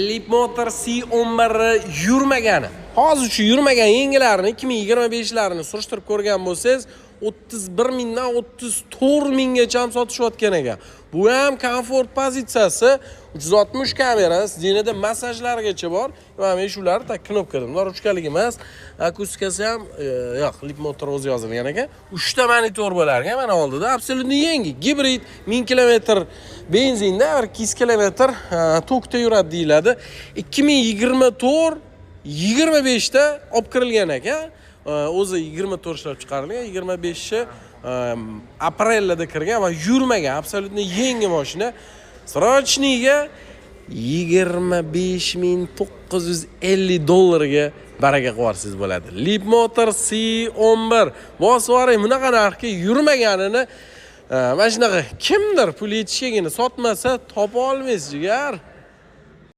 Leapmotor C11 yurmagani. Hozir shu yurmagan yangilarini 2025larini surishtirib ko'rgan bo'lsangiz, 31 mingdan 34 minggacha ham sotishayotgan ekan. Bu ham komfort pozitsiyasi, 360 kamera, zinada massajlargacha bor. Mana shular tak knopkadan, ruchkalik emas. Akustikasi ham yo'q, Leapmotor o'zi yozilgan ekan. 3 ta monitor bo'lar ekan mana oldida. Absolutni yangi, gibrid, 1000 km benzinda 200 km tokda yuradi deyiladi. 2024 25 ta olib kirilgan ekan. O'zi 24 ishlab chiqarilgan, 25 aprelda kirgan va yurmagan, absolutni yangi mashina. Srochniga 25950 dollarga baraka qilarsiz bo'ladi. Leapmotor C11 bosvoring bunaqa narxga yurmaganini mana shunaqa kimdir pul yetishgagina sotmasa topa olmaysiz jigar.